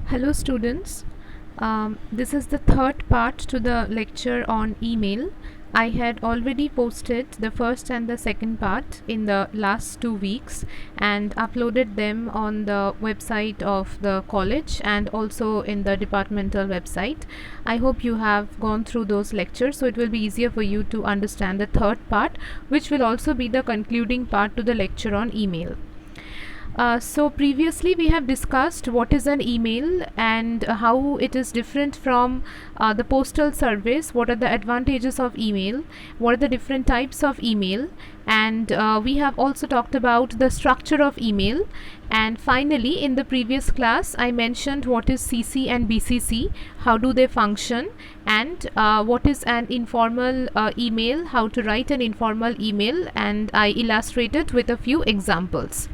Hello students, this is the third part to the lecture on email. I had already posted the first and the second part in the last 2 weeks and uploaded them on the website of the college and also in the departmental website. I hope you have gone through those lectures, so it will be easier for you to understand the third part, which will also be the concluding part to the lecture on email. So previously we have discussed what is an email and how it is different from the postal service, what are the advantages of email, what are the different types of email, and we have also talked about the structure of email. And finally, in the previous class I mentioned what is CC and BCC, how do they function, and what is an informal email, how to write an informal email, and I illustrated with a few examples.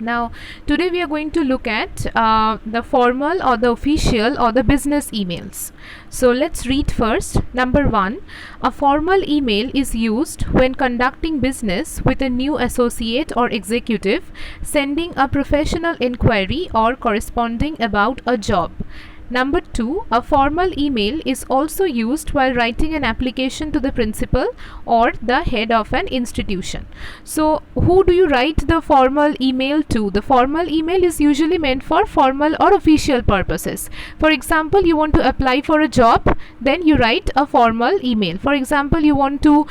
Now today we are going to look at the formal or the official or the business emails. So let's read first. Number 1, a formal email is used when conducting business with a new associate or executive, sending a professional inquiry or corresponding about a job. Number 2, a formal email is also used while writing an application to the principal or the head of an institution. So, who do you write the formal email to? The formal email is usually meant for formal or official purposes. For example, you want to apply for a job, then you write a formal email. For example, you want to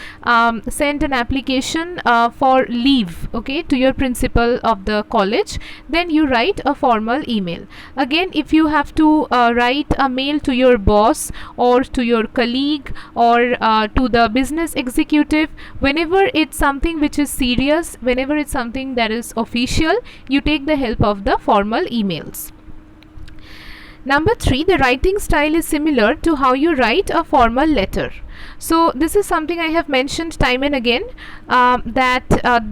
send an application for leave, okay, to your principal of the college, then you write a formal email. Again, if you have to write a mail to your boss or to your colleague or to the business executive, whenever it's something which is serious, whenever it's something that is official, you take the help of the formal emails. Number 3, the writing style is similar to how you write a formal letter. So this is something I have mentioned time and again, that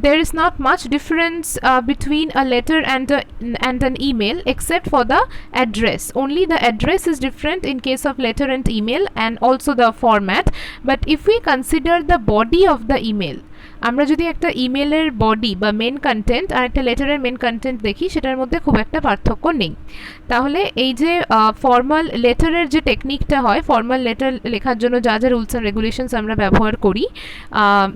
there is not much difference between a letter and an email except for the address. Only the address is different in case of letter and email, and also the format. But if we consider the body of the email, আমরা যদি একটা ইমেলের body বা main content আর একটা লেটারের main content দেখি, সেটার মধ্যে খুব একটা পার্থক্য নেই। তাহলে এই যে ফর্মাল লেটারের যে টেকনিকটা হয়, ফর্মাল লেটার লেখার জন্য যা যা রুলস অ্যান্ড রেগুলেশনস আমরা ব্যবহার করি,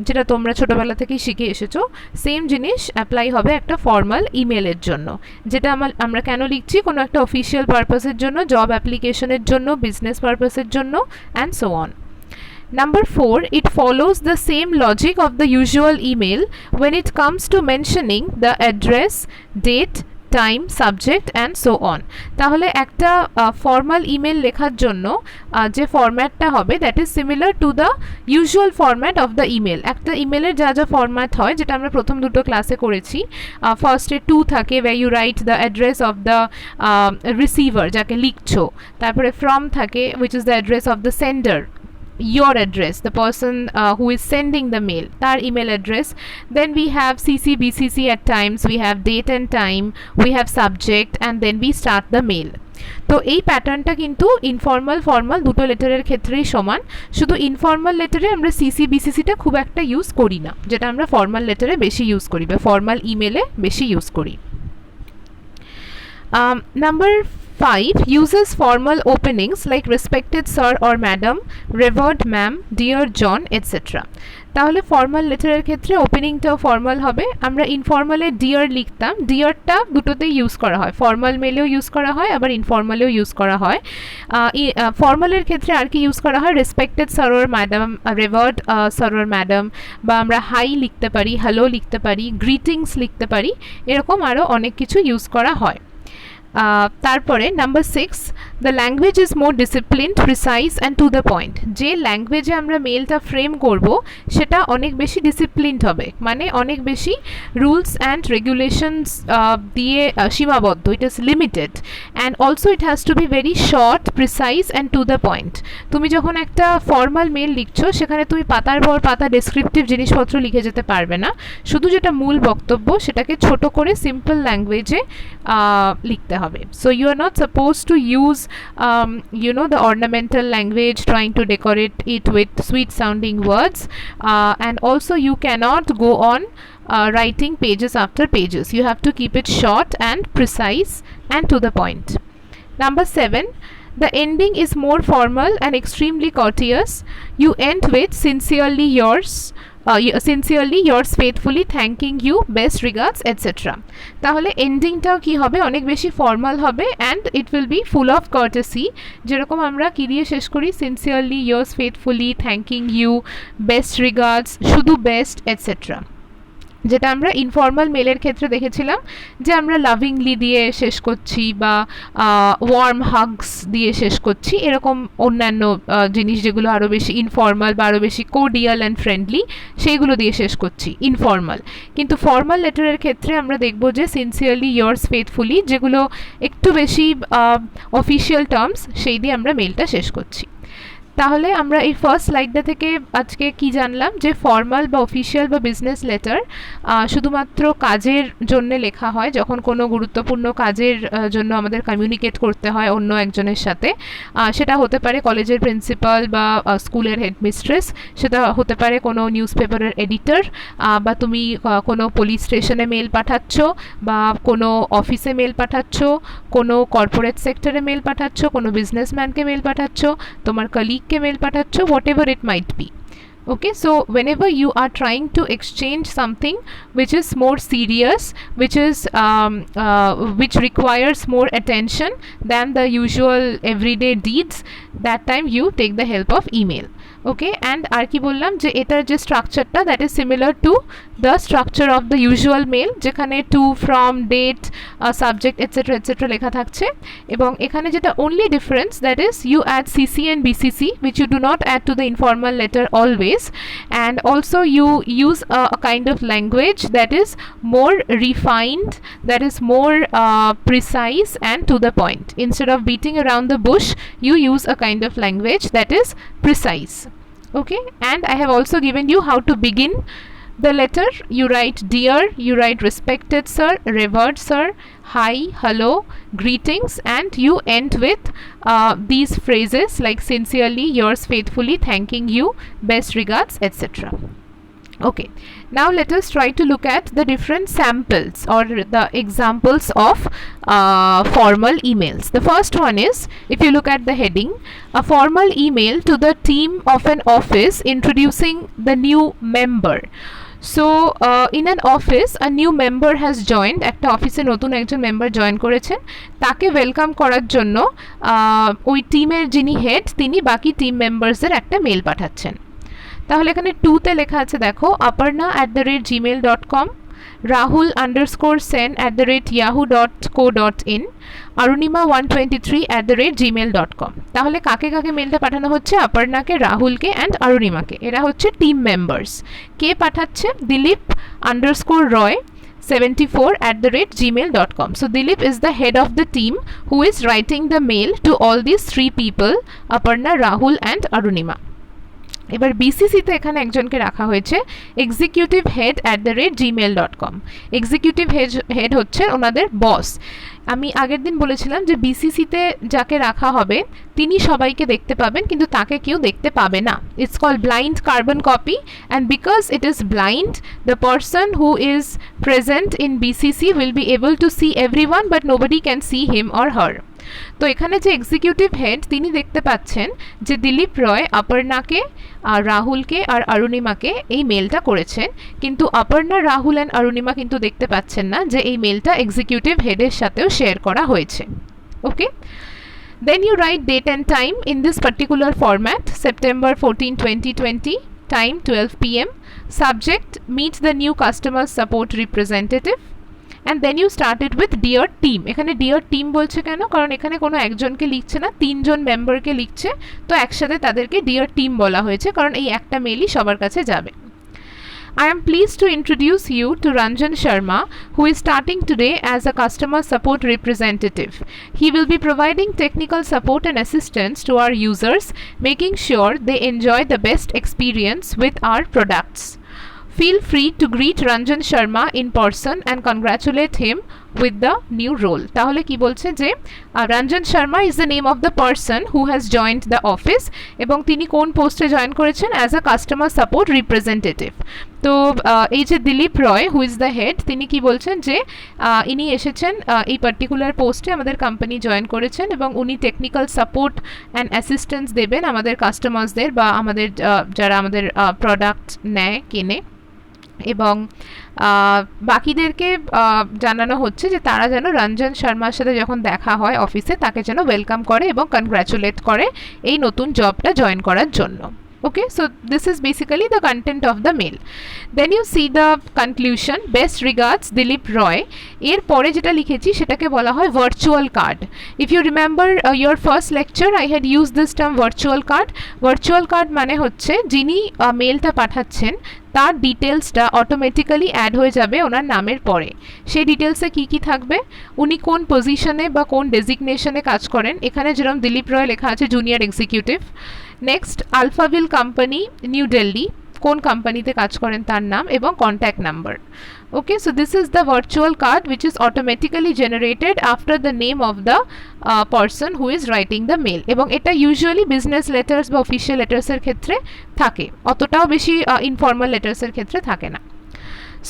যেটা তোমরা ছোটোবেলা থেকেই শিখে এসেছো, সেম জিনিস অ্যাপ্লাই হবে একটা ফর্মাল ইমেলের জন্য। যেটা আমরা কেন লিখছি, কোনো একটা অফিসিয়াল পারপাসের জন্য, জব অ্যাপ্লিকেশনের জন্য, বিজনেস পারপাসের জন্য, and so on. Number 4, it follows the same logic of the usual email when it comes to mentioning the address, date, time, subject and so on. তাহলে একটা ফর্মাল ইমেল লেখার জন্য যে ফরম্যাটটা হবে, that is similar to the usual format of the email. একটা ইমেলের যা যা ফরম্যাট হয়, যেটা আমরা প্রথম দুটো ক্লাসে করেছি, ফার্স্টে টু থাকে, where you write the address of the receiver যাকে লিখছো, তারপরে ফ্রম থাকে, which is the address of the sender, your address, the person who is sending the mail, tar email address. Then we have CC, BCC at times, we have date and time, we have subject, and then we start the mail. তো এই প্যাটার্নটা কিন্তু informal formal দুটো লেটারের ক্ষেত্রেই সমান, শুধু informal লেটারে আমরা CC বিসিসিটা খুব একটা ইউজ করি না, যেটা আমরা ফর্মাল লেটারে বেশি ইউজ করি বা ফর্মাল ইমেলে বেশি ইউজ করি। Number 5, uses formal openings like respected sir or madam, revered ma'am, dear John, etc. তাহলে ফর্মাল লেটারের ক্ষেত্রে ওপেনিংটাও ফর্মাল হবে। আমরা ইনফর্মালে ডিয়ার লিখতাম, ডিয়ারটা দুটোতেই ইউজ করা হয়, ফর্মাল মেলেও ইউজ করা হয়, আবার ইনফর্মালেও ইউজ করা হয়। ফর্মালের ক্ষেত্রে আর কি ইউজ করা হয়, রেসপেক্টেড স্যার ওর ম্যাডাম, রেভার্ড স্যার ওর ম্যাডাম, বা আমরা হাই লিখতে পারি, হ্যালো লিখতে পারি, গ্রিটিংস লিখতে পারি, এরকম আরও অনেক কিছু ইউজ করা হয়। তারপরে number 6, the language is more disciplined, precise and to the point. যে ল্যাঙ্গুয়েজে আমরা মেলটা ফ্রেম করব সেটা অনেক বেশি ডিসিপ্লিনড হবে, মানে অনেক বেশি রুলস অ্যান্ড রেগুলেশনস দিয়ে সীমাবদ্ধ, it is limited, and also it has to be very short, precise and to the point. তুমি যখন একটা ফর্মাল মেল লিখছো, সেখানে তুমি পাতার পর পাতা ডেসক্রিপটিভ জিনিসপত্র লিখে যেতে পারবে না, শুধু যেটা মূল বক্তব্য সেটাকে ছোট করে সিম্পল ল্যাঙ্গুয়েজে লিখতে হবে। So you are not supposed to use the ornamental language, trying to decorate it with sweet sounding words, and also you cannot go on writing pages after pages. You have to keep it short and precise and to the point. Number 7, the ending is more formal and extremely courteous. You end with sincerely yours, sincerely yours faithfully, thanking you, best regards, etc. তাহলে এন্ডিংটাও কি হবে, অনেক বেশি formal হবে and it will be full of courtesy. যেরকম আমরা কি দিয়ে শেষ করি, sincerely yours faithfully, thanking you, best regards, শুধু বেস্ট, এটসেট্রা। যেটা আমরা ইনফর্মাল মেলের ক্ষেত্রে দেখেছিলাম যে আমরা লাভিংলি দিয়ে শেষ করছি বা ওয়ার্ম হাগস দিয়ে শেষ করছি, এরকম অন্যান্য জিনিস যেগুলো আরও বেশি ইনফর্মাল বা আরও বেশি কোডিয়াল অ্যান্ড ফ্রেন্ডলি, সেইগুলো দিয়ে শেষ করছি ইনফর্মাল। কিন্তু ফর্মাল লেটারের ক্ষেত্রে আমরা দেখব যে সিনসিয়ারলি yours faithfully, যেগুলো একটু বেশি অফিসিয়াল টার্মস, সেই দিয়ে আমরা মেলটা শেষ করছি। তাহলে আমরা এই ফার্স্ট স্লাইডটা থেকে আজকে কি জানলাম, যে ফর্মাল বা অফিসিয়াল বা বিজনেস লেটার শুধুমাত্র কাজের জন্য লেখা হয়, যখন কোনো গুরুত্বপূর্ণ কাজের জন্য আমাদের কমিউনিকেট করতে হয় অন্য একজনের সাথে। সেটা হতে পারে কলেজের প্রিন্সিপাল বা স্কুলের হেডমিস্ট্রেস, সেটা হতে পারে কোনো নিউজ পেপারের এডিটর, বা তুমি কোনো পুলিশ স্টেশনে মেল পাঠাচ্ছ, বা কোনো অফিসে মেল পাঠাচ্ছ, কোনো কর্পোরেট সেক্টরে মেল পাঠাচ্ছ, কোনো বিজনেসম্যানকে মেল পাঠাচ্ছ, তোমার কলিগকে মেল পাঠাচ্ছ, whatever it might be. Okay, so whenever you are trying to exchange something which is more serious, which requires more attention than the usual everyday deeds, that time you take the help of email. Okay, and আর কি বললাম যে এটার যে স্ট্রাকচারটা, that is similar to the structure of the usual mail, যেখানে to, from, date, subject, etcetera etcetera লেখা থাকছে। এবং এখানে যেটা only difference, that is you add CC and BCC, which you do not add to the informal letter always, and also you use a kind of language that is more refined, that is more precise and to the point. Instead of beating around the bush, you use a kind of language that is precise. Okay, and I have also given you how to begin the letter. You write dear, you write respected sir, revered sir, hi, hello, greetings, and you end with these phrases like sincerely yours faithfully, thanking you, best regards, etc. Okay, now let us try to look at the different samples or the examples of formal emails. The first one is, if you look at the heading, a formal email to the team of an office introducing the new member. So in an office a new member has joined, একটা অফিসে নতুন একজন member join করেছেন, তাকে welcome করার জন্য ওই টিমের যিনি হেড, তিনি বাকি টিম মেম্বার্সদের একটা মেল পাঠাচ্ছেন। তাহলে এখানে 2তে লেখা আছে, দেখো, aparna@gmail.com, rahul_sen@yahoo.co.in, arunima123@gmail.com। তাহলে কাকে কাকে মেলটা পাঠানো হচ্ছে? aparnaকে, রাহুলকে অ্যান্ড arunimaকে। এরা হচ্ছে টিম মেম্বার্স। কে পাঠাচ্ছে? dilip_roy74@gmail.com. So Dilip is the head of the team who is writing the mail to all these 3 people, Aparna, Rahul and Arunima. এবার বিসিসিতে এখানে একজনকে রাখা হয়েছে executive_head@gmail.com। এক্সিকিউটিভ হেড হচ্ছে ওনাদের বস। আমি আগের দিন বলেছিলাম যে বিসিসিতে যাকে রাখা হবে তিনি সবাইকে দেখতে পাবেন, কিন্তু তাকে কেউ দেখতে পাবে না। It's called blind carbon copy, and because it is blind, the person who is present in BCC will be able to see everyone, but nobody can see him or her. তো এখানে যে এক্সিকিউটিভ হেড, তিনি দেখতে পাচ্ছেন যে দিলীপ রয় অপর্ণাকে, রাহুলকে আর অরুণিমাকে এই মেলটা করেছেন, কিন্তু অপর্ণা, রাহুল অ্যান্ড অরুণিমা কিন্তু দেখতে পাচ্ছেন না যে এই মেলটা এক্সিকিউটিভ হেডের সাথেও শেয়ার করা হয়েছে। Okay, then you write date and time in this particular format, September 14, 2020, time 12 p.m. Subject, meet the new customer support representative. And then you started with dear team. এখানে dear team বলছে কেন? কারণ এখানে কোনো একজনকে লিখছে না, 3 জন মেম্বারকে লিখছে, তো একসাথে তাদেরকে dear team বলা হয়েছে, কারণ এই একটা মেলই সবার কাছে যাবে। I am pleased to introduce you to Ranjan Sharma, who is starting today as a customer support representative. He will be providing technical support and assistance to our users, making sure they enjoy the best experience with our products. Feel free to greet Ranjan Sharma in person and congratulate him with the new role. তাহলে কি বলছে যে Ranjan Sharma is the name of the person who has joined the office, এবং তিনি কোন পোস্টে join করেছেন? as a customer support representative. তো এই যে দিলীপ রয় হু ইজ দ্য হেড, তিনি কি বলছেন যে ইনি এসেছেন এই পার্টিকুলার পোস্টে আমাদের কোম্পানি জয়েন করেছেন এবং উনি টেকনিক্যাল সাপোর্ট অ্যান্ড অ্যাসিস্ট্যান্স দেবেন আমাদের কাস্টমার্সদের বা আমাদের যারা আমাদের প্রোডাক্ট নেয় কেনে, এবং বাকিদেরকে জানানো হচ্ছে যে তারা যেন রঞ্জন শর্মার সাথে যখন দেখা হয় অফিসে তাকে যেন ওয়েলকাম করে এবং কনগ্র্যাচুলেট করে এই নতুন জবটা জয়েন করার জন্য। Okay, so this is basically the content of the mail. Then you see the conclusion, best regards Dilip Roy. এর পরে যেটা লিখেছি সেটাকে বলা হয় virtual card. If you remember your first lecture, I had used this term virtual card. Virtual card মানে হচ্ছে যিনি মেলটা পাঠাচ্ছেন তার ডিটেলসটা অটোমেটিক্যালি অ্যাড হয়ে যাবে ওনার নামের পরে। সেই ডিটেলসে কি কি থাকবে, উনি কোন পজিশনে বা কোন ডেজিগনেশনে কাজ করেন, এখানে যেরকম দিলীপ রয় লেখা আছে junior executive. Next Alphaville company New Delhi, কোন কোম্পানিতে কাজ করেন তার নাম এবং contact number. Okay, so this is the virtual card which is automatically generated after the name of the person who is writing the mail, এবং এটা ইউজুয়ালি বিজনেস লেটার্স বা অফিসিয়াল লেটার্সের ক্ষেত্রে থাকে, অতটাও বেশি ইনফর্মাল লেটার্সের ক্ষেত্রে থাকে না।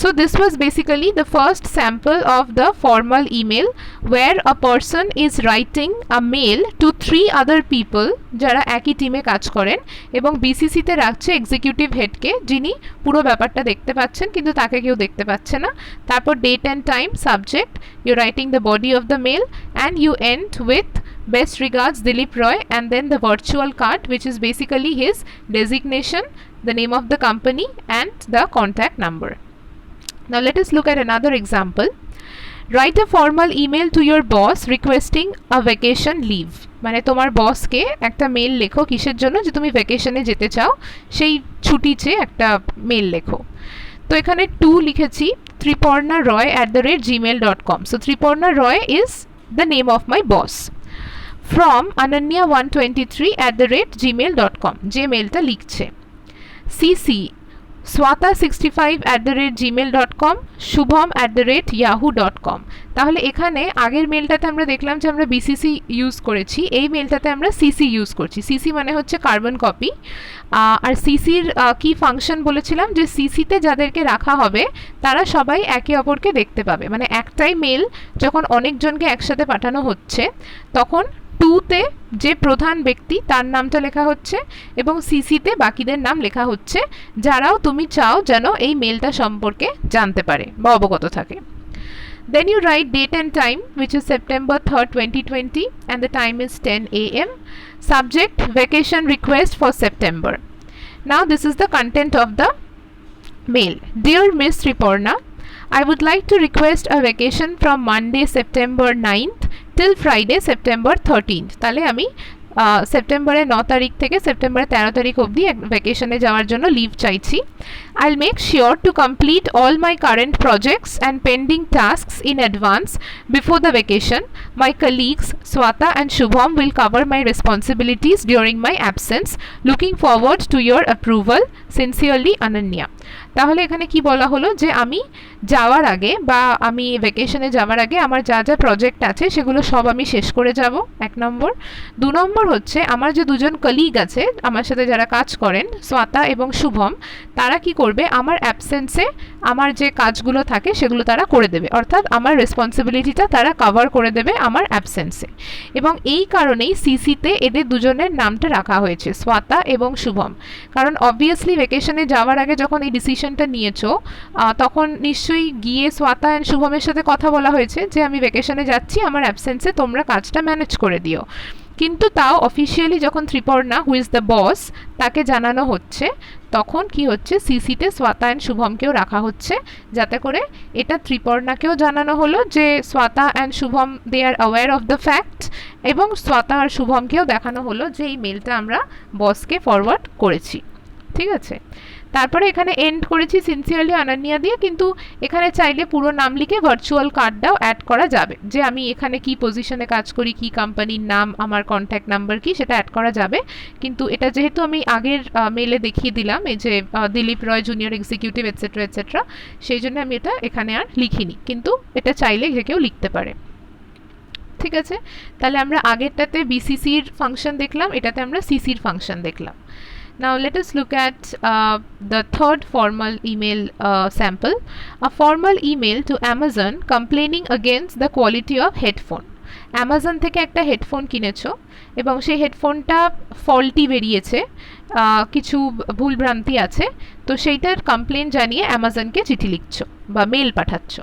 So this was basically the first sample of the formal email where a person is writing a mail to 3 other people যারা একই টিমে কাজ করেন এবং বিসিসিতে রাখছে এক্সিকিউটিভ হেডকে, যিনি পুরো ব্যাপারটা দেখতে পাচ্ছেন কিন্তু তাকে কেউ দেখতে পাচ্ছে না। তারপর date and time, subject, you writing the body of the mail and you end with best regards Dilip Roy and then the virtual card which is basically his designation, the name of the company and the contact number. Now let us look at another example. Write a formal email to your boss requesting a vacation leave. মানে তোমার বসকে একটা mail লেখো কিসের জন্য, যে তুমি ভ্যাকেশনে যেতে চাও সেই ছুটি চেয়ে একটা মেল লেখো। তো এখানে টু লিখেছি triparnaroy@gmail.com. So Triparna Roy is the name of my boss. From ananya123@gmail.com, যে মেলটা লিখছে। CC swata65@gmail.com, shubham@yahoo.com। তাহলে এখানে আগের মেলটাতে আমরা দেখলাম যে আমরা বিসিসি ইউজ করেছি, এই মেলটাতে আমরা সিসি ইউজ করছি। সিসি মানে হচ্ছে কার্বন কপি, আর সিসির কি ফাংশন বলেছিলাম যে সিসিতে যাদেরকে রাখা হবে তারা সবাই একে অপরকে দেখতে পাবে, মানে একটাই মেল যখন অনেকজনকে একসাথে পাঠানো হচ্ছে তখন টুতে যে প্রধান ব্যক্তি তার নামটা লেখা হচ্ছে এবং সিসিতে বাকিদের নাম লেখা হচ্ছে যারাও তুমি চাও যেন এই মেলটা সম্পর্কে জানতে পারে বা অবগত থাকে। Then you write date and time which is September 3rd, 2020 and the time is 10 a.m. Subject vacation request for September. Now this is the content of the mail. Dear Miss Triparna, I would like to request a vacation from Monday September 9th till Friday September 13th. তাহলে আমি সেপ্টেম্বরের 9 তারিখ থেকে সেপ্টেম্বরের 13 তারিখ অবধি ভ্যাকেশনে যাওয়ার জন্য লিভ চাইছি। I'll make sure to complete all my current projects and pending tasks in advance before the vacation. My colleagues Swata and Shubham will cover my responsibilities during my absence. Looking forward to your approval. Sincerely, Ananya. তাহলে এখানে কি বলা হলো যে আমি যাওয়ার আগে বা আমি ভ্যাকেশনে যাওয়ার আগে আমার যা যা প্রজেক্ট আছে সেগুলো সব আমি শেষ করে যাব, 1 নম্বর। 2 নম্বর হচ্ছে আমার যে দুজন কলিগ আছে আমার সাথে যারা কাজ করেন স্বাতা এবং শুভম, তারা কি করবে আমার অ্যাবসেন্সে আমার যে কাজগুলো থাকে সেগুলো তারা করে দেবে, অর্থাৎ আমার রেসপন্সিবিলিটিটা তারা কভার করে দেবে আমার অ্যাবসেন্সে। এবং এই কারণেই সিসিতে এদের দুজনের নামটা রাখা হয়েছে স্বাতা এবং শুভম, কারণ অবভিয়াসলি ভ্যাকেশনে যাওয়ার আগে যখন এই ডিসিশনটা নিয়েছো তখন নিশ্চয়ই গিয়ে স্বাতা অ্যান্ড শুভমের সাথে কথা বলা হয়েছে যে আমি ভ্যাকেশনে যাচ্ছি, আমার অ্যাবসেন্সে তোমরা কাজটা ম্যানেজ করে দিও। কিন্তু তাও অফিসিয়ালি যখন Triparna who is the boss তাকে জানানো হচ্ছে তখন কি হচ্ছে সিসিতে স্বাতা অ্যান্ড শুভমকেও রাখা হচ্ছে, যাতে করে এটা ত্রিপর্ণাকেও জানানো হলো যে Swata and Shubham they are aware of the fact, এবং স্বাতা আর শুভমকেও দেখানো হলো যে এই মেলটা আমরা বসকে ফরওয়ার্ড করেছি। ঠিক আছে, তারপরে এখানে এন্ড করেছি সিনসিয়ারলি অনন্যা দিয়ে, কিন্তু এখানে চাইলে পুরো নাম লিখে ভার্চুয়াল কার্ডটাও অ্যাড করা যাবে, যে আমি এখানে কি পজিশনে কাজ করি, কি কোম্পানির নাম, আমার কন্ট্যাক্ট নাম্বার কি, সেটা অ্যাড করা যাবে। কিন্তু এটা যেহেতু আমি আগের মেলে দেখিয়ে দিলাম এই যে দিলীপ রয় জুনিয়র এক্সিকিউটিভ এটসেট্রা এটসেট্রা, সেই জন্য আমি এটা এখানে আর লিখিনি, কিন্তু এটা চাইলে যে কেউ লিখতে পারে। ঠিক আছে, তাহলে আমরা আগেরটাতে বিসিসির ফাংশন দেখলাম, এটাতে আমরা সিসির ফাংশন দেখলাম। Now let us look at the third formal email sample. A formal email to Amazon complaining against the quality of headphone. Amazon থেকে একটা হেডফোন কিনেছো এবং সেই হেডফোনটা ফল্টি বেরিয়েছে, কিছু ভুলভ্রান্তি আছে, তো সেইটার কমপ্লেন জানিয়ে অ্যামাজনকে চিঠি লিখছো বা মেল পাঠাচ্ছ।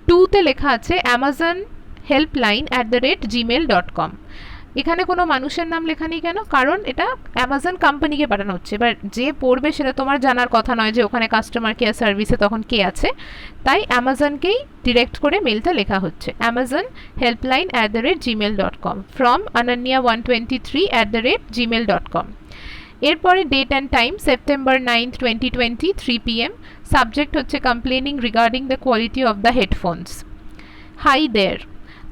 2তে লেখা আছে অ্যামাজন helpline@gmail.com। এখানে কোনো মানুষের নাম লেখা নেই কেন? কারণ এটা অ্যামাজন কোম্পানিকে পাঠানো হচ্ছে। এবার যে পড়বে সেটা তোমার জানার কথা নয় যে ওখানে কাস্টমার কেয়ার সার্ভিসে তখন কে আছে, তাই অ্যামাজনকেই ডিরেক্ট করে মেলটা লেখা হচ্ছে amazon helpline@gmail.com from ananya123@gmail.com। এরপরে date and time September 9, 2020 3 PM। Subject হচ্ছে complaining regarding the quality of the headphones. Hi there.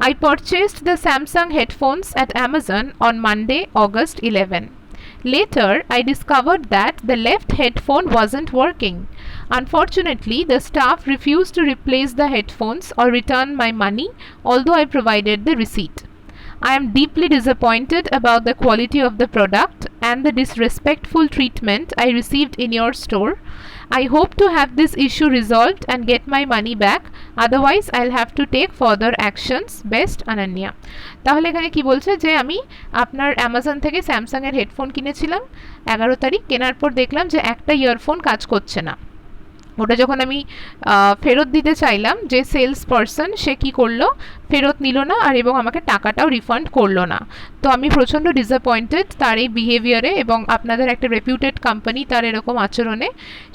I purchased the Samsung headphones at Amazon on Monday, August 11. Later, I discovered that the left headphone wasn't working. Unfortunately, the staff refused to replace the headphones or return my money, although I provided the receipt. I am deeply disappointed about the quality of the product and the disrespectful treatment I received in your store. I hope to have this issue resolved and get my money back. Otherwise, I'll have to take further actions. Best, Ananya. তাহলে এখানে কি বলছে যে আমি আপনার Amazon থেকে Samsung এর headphone কিনেছিলাম 11 তারিখ, কেনার পর দেখলাম যে একটা ইয়ারফোন কাজ করছে না। ওটা যখন আমি ফেরত দিতে চাইলাম, যে সেলস পারসন সে কী করলো, ফেরত নিল না আর এবং আমাকে টাকাটাও রিফান্ড করলো না। তো আমি প্রচণ্ড ডিসঅ্যাপয়েন্টেড তার এই বিহেভিয়ারে এবং আপনাদের একটা রেপিউটেড কোম্পানি তার এরকম আচরণে।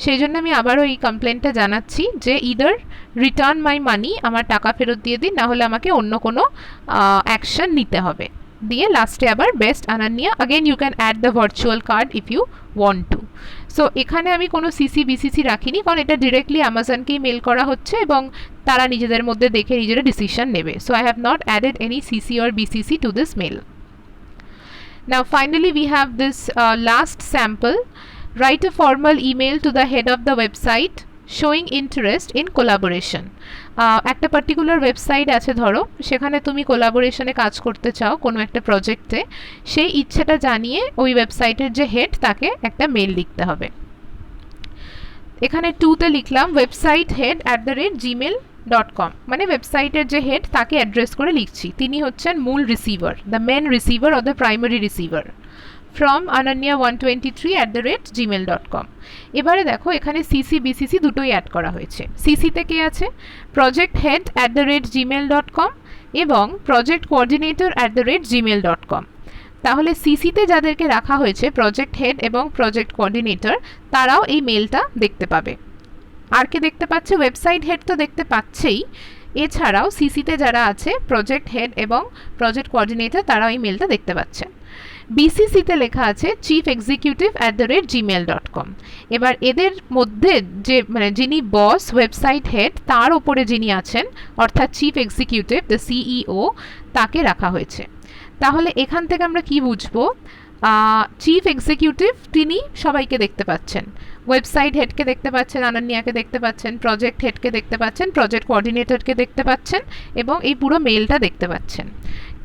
সেই জন্য আমি আবারও এই কমপ্লেনটা জানাচ্ছি যে ইদার রিটার্ন মাই মানি, আমার টাকা ফেরত দিয়ে দিন, নাহলে আমাকে অন্য কোনো অ্যাকশন নিতে হবে। দিয়ে লাস্টে আবার best Ananya. Again you can add the virtual card if you want to. So এখানে আমি কোনো সিসি বিসিসি রাখিনি, কারণ এটা ডিরেক্টলি অ্যামাজনকেই মেল করা হচ্ছে এবং তারা নিজেদের মধ্যে দেখে নিজেরা ডিসিশন নেবে। So I have not added any CC or BCC to this mail. Now finally we have this last sample. Write a formal email to the head of the website showing interest in collaboration. একটা particular website আছে ধরো, সেখানে তুমি কোলাবোরেশনে কাজ করতে চাও কোনো একটা প্রজেক্টে, সেই ইচ্ছেটা জানিয়ে ওই ওয়েবসাইটের যে হেড তাকে একটা মেল লিখতে হবে। এখানে 2তে লিখলাম ওয়েবসাইট head@gmail.com, মানে ওয়েবসাইটের যে হেড তাকে অ্যাড্রেস করে লিখছি, তিনি হচ্ছেন মূল receiver, the main receiver or the primary receiver. From ananya123@gmail.com। এবারে দেখো এখানে সিসি বিসিসি দুটোই অ্যাড করা হয়েছে। সিসিতে কে আছে? প্রজেক্ট head@gmail.com এবং প্রজেক্ট coordinator@gmail.com। তাহলে সিসিতে যাদেরকে রাখা হয়েছে প্রজেক্ট হেড এবং প্রজেক্ট কোঅর্ডিনেটর, তারাও এই মেলটা দেখতে পাবে। আর কে দেখতে পাচ্ছে? ওয়েবসাইট হেড তো দেখতে পাচ্ছেই, এছাড়াও সিসিতে যারা আছে প্রজেক্ট হেড এবং প্রজেক্ট কোঅর্ডিনেটর, তারাও এই মেলটা দেখতে পাচ্ছেন। বিসিসিতে লেখা আছে চিফ executive@gmail.com। এবার এদের মধ্যে যে মানে যিনি বস ওয়েবসাইট হেড তার ওপরে যিনি আছেন অর্থাৎ চিফ এক্সিকিউটিভ দ্য সিইও, তাকে রাখা হয়েছে। তাহলে এখান থেকে আমরা কি বুঝবো? চিফ এক্সিকিউটিভ তিনি সবাইকে দেখতে পাচ্ছেন, ওয়েবসাইট হেডকে দেখতে পাচ্ছেন, আনান্যাকে দেখতে পাচ্ছেন, প্রজেক্ট হেডকে দেখতে পাচ্ছেন, প্রজেক্ট কোঅর্ডিনেটরকে দেখতে পাচ্ছেন এবং এই পুরো মেলটা দেখতে পাচ্ছেন।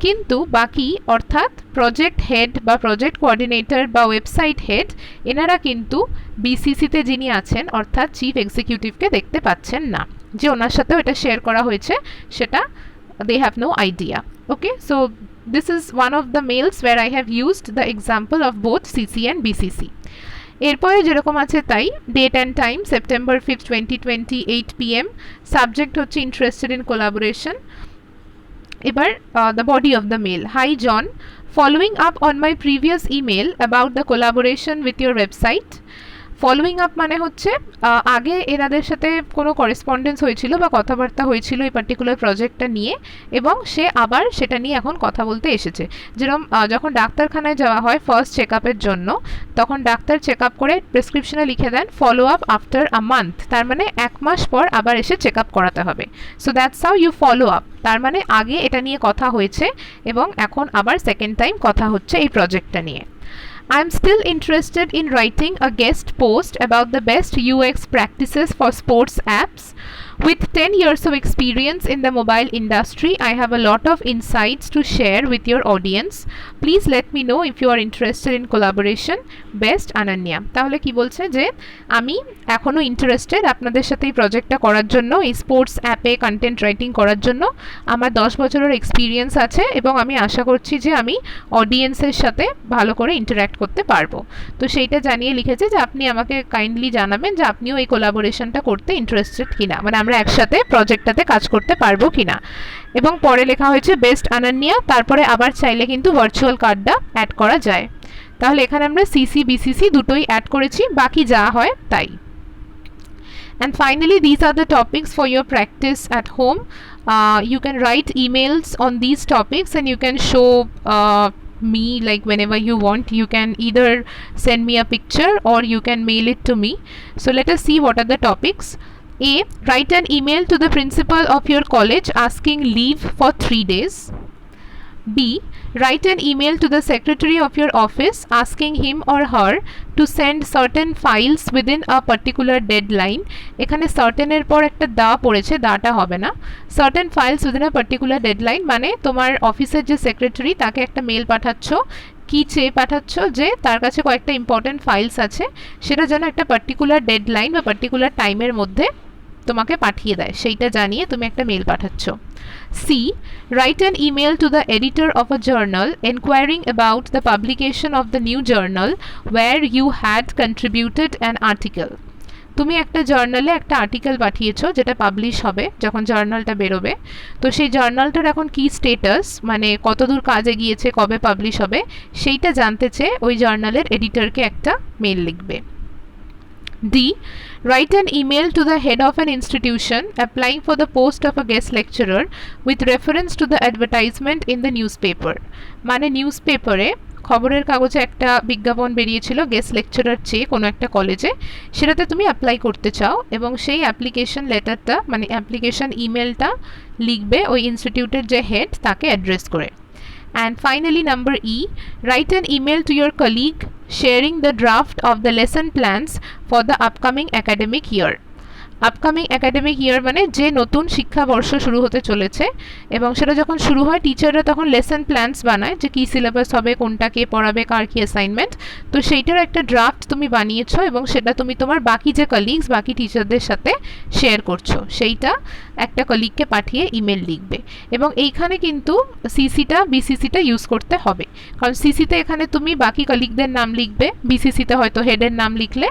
কিন্তু বাকি অর্থাৎ প্রজেক্ট হেড বা প্রজেক্ট কোঅর্ডিনেটর বা ওয়েবসাইট হেড, এনারা কিন্তু বিসিসিতে যিনি আছেন অর্থাৎ চিফ এক্সিকিউটিভকে দেখতে পাচ্ছেন না, যে ওনার সাথেও এটা শেয়ার করা হয়েছে সেটা they have no idea. Okay, so this is one of the mails where I have used the example of both CC and BCC. এরপরে যেরকম আছে তাই date and time September 5, 2020 8 PM। Subject হচ্ছে ইন্টারেস্টেড ইন কোলাবোরেশন। এবার the body of the mail. Hi John, following up on my previous email about the collaboration with your website. Following up মানে হচ্ছে আগে এনাদের সাথে কোনো করেসপন্ডেন্স হয়েছিল বা কথাবার্তা হয়েছিল এই পার্টিকুলার প্রজেক্টটা নিয়ে, এবং সে আবার সেটা নিয়ে এখন কথা বলতে এসেছে। যেরকম যখন ডাক্তারখানায় যাওয়া হয় ফার্স্ট চেক আপের জন্য, তখন ডাক্তার চেক আপ করে প্রেসক্রিপশনে লিখে দেন follow up after a month, তার মানে 1 মাস পর আবার এসে চেক আপ করাতে হবে। So that's how you follow up, তার মানে আগে এটা নিয়ে কথা হয়েছে এবং এখন আবার সেকেন্ড টাইম কথা হচ্ছে এই প্রজেক্টটা নিয়ে। I am still interested in writing a guest post about the best UX practices for sports apps. With 10 years of experience in the mobile industry, I have a lot of insights to share with your audience. Please let me know if you are interested in collaboration. Best Ananya. তাহলে কি বলছে যে আমি এখনো interested আপনাদের সাথে এই প্রজেক্টটা করার জন্য, এই স্পোর্টস অ্যাপে কন্টেন্ট রাইটিং করার জন্য। আমার 10 বছরের এক্সপিরিয়েন্স আছে এবং আমি আশা করছি যে আমি অডিয়েন্সের সাথে ভালো করে ইন্টারঅ্যাক্ট করতে পারবো। তো সেইটা জানিয়ে লিখেছে যে আপনি আমাকে কাইন্ডলি জানাবেন যে আপনিও এই কোলাবোরেশনটা করতে ইন্টারেস্টেড কিনা, মানে আমরা একসাথে প্রজেক্টটাতে কাজ করতে পারবো কিনা। এবং পরে লেখা হয়েছে বেস্ট আনান্যা, তারপরে আবার চাইলে কিন্তু ভার্চুয়াল কার্ডটা অ্যাড করা যায়। তাহলে এখানে আমরা সিসি বিসিসি দুটোই অ্যাড করেছি, বাকি যা হয় তাই। And finally, these are the topics for your practice at home. You can write emails on these topics and you can show me like whenever you want. You can either send me a picture or you can mail it to me. So let us see what are the topics. A. Write an email to the principal of your college asking leave for 3 days. B. Write an email to the secretary of your office asking him or her to send certain files within a particular deadline. এখানে certain এর পর একটা দা পড়েছে, দাটা হবে না। certain files within a particular deadline মানে তোমার অফিসের যে সেক্রেটারি তাকে একটা মেল পাঠাচ্ছ, কি চেয়ে পাঠাচ্ছ যে তার কাছে কয়েকটা ইম্পর্টেন্ট ফাইলস আছে, সেটা যেন একটা পার্টিকুলার ডেডলাইন বা পার্টিকুলার টাইমের মধ্যে তোমাকে পাঠিয়ে দেয়, সেইটা জানিয়ে তুমি একটা mail পাঠাচ্ছ। C. Write an email to the editor of a journal inquiring about the publication of the new journal where you had contributed an article. তুমি একটা জার্নালে একটা আর্টিকেল পাঠিয়েছো যেটা পাবলিশ হবে যখন জার্নালটা বেরোবে, তো সেই জার্নালটার এখন কি স্টেটাস, মানে কতদূর কাজ এগিয়েছে, কবে পাবলিশ হবে, সেইটা জানতে চেয়ে ওই জার্নালের এডিটরকে একটা মেল লিখবে। D. Write an email to the head of an institution applying for the post of a guest lecturer with reference to the advertisement in the newspaper. মানে নিউজপেপারে, খবরের কাগজে একটা বিজ্ঞাপন বেরিয়েছিল গেস্ট লেকচারার চেয়ে কোনো একটা কলেজে, সেটাতে তুমি অ্যাপ্লাই করতে চাও এবং সেই অ্যাপ্লিকেশন লেটারটা মানে অ্যাপ্লিকেশন ইমেলটা লিখবে ওই ইনস্টিটিউটের যে হেড তাকে অ্যাড্রেস করে। And finally, number E, write an email to your colleague sharing the draft of the lesson plans for the upcoming academic year. Upcoming academic year মানে যে নতুন শিক্ষাবর্ষ শুরু হতে চলেছে, এবং সেটা যখন শুরু হয় টিচাররা তখন লেসন প্ল্যানস বানায় যে কী সিলেবাস হবে, কোনটা কে পড়াবে, কার কী অ্যাসাইনমেন্ট। তো সেইটার একটা ড্রাফট তুমি বানিয়েছো এবং সেটা তুমি তোমার বাকি যে কলিগস, বাকি টিচারদের সাথে শেয়ার করছো, সেইটা একটা কলিগকে পাঠিয়ে ইমেল লিখবে। এবং এইখানে কিন্তু সিসিটা বিসিসিটা ইউজ করতে হবে, কারণ সিসিতে এখানে তুমি বাকি কলিগদের নাম লিখবে, বিসিসিতে হয়তো হেডের নাম লিখলে,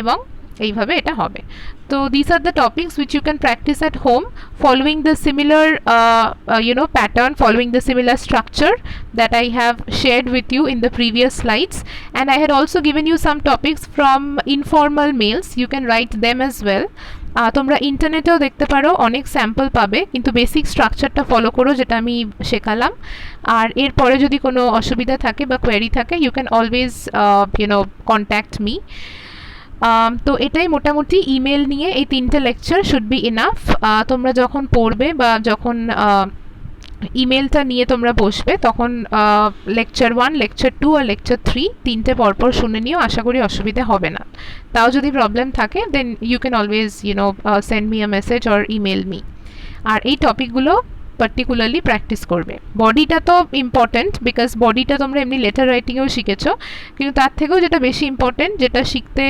এবং এইভাবে এটা হবে। তো these are the topics which you can practice at home following the similar pattern, following the similar structure that I have shared with you in the previous slides, and I had also given you some topics from informal mails. You can write them as well. তোমরা ইন্টারনেটেও দেখতে পারো, অনেক sample পাবে, কিন্তু basic স্ট্রাকচারটা follow করো যেটা আমি শেখালাম। আর এরপরে যদি কোনো অসুবিধা থাকে বা কোয়েরি থাকে, you can always contact me. তো এটাই মোটামুটি ইমেল নিয়ে এই 3টে লেকচার শুড বি ইনাফ। তোমরা যখন পড়বে বা যখন ইমেলটা নিয়ে তোমরা বসবে তখন লেকচার 1, লেকচার 2 আর লেকচার 3 তিনটে পরপর শুনে নিও, আশা করি অসুবিধা হবে না। তাও যদি প্রবলেম থাকে then you can always send me a message or email me. আর এই টপিকগুলো পার্টিকুলারলি প্র্যাকটিস করবে। বডিটা তো ইম্পর্ট্যান্ট, বিকজ বডিটা তোমরা এমনি লেটার রাইটিংয়েও শিখেছো, কিন্তু তার থেকেও যেটা বেশি ইম্পর্ট্যান্ট, যেটা শিখতে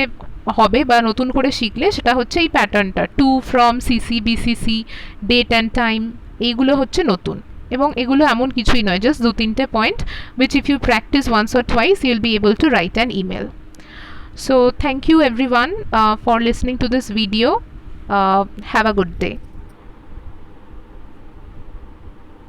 হবে বা নতুন করে শিখলে, সেটা হচ্ছে এই প্যাটার্নটা, to, from, CC, BCC, date and time, এইগুলো হচ্ছে নতুন। এবং এগুলো এমন কিছুই নয়, জাস্ট 2-3টে point which if you practice once or twice you'll be able to write an email. So thank you everyone for listening to this video. Have a good day.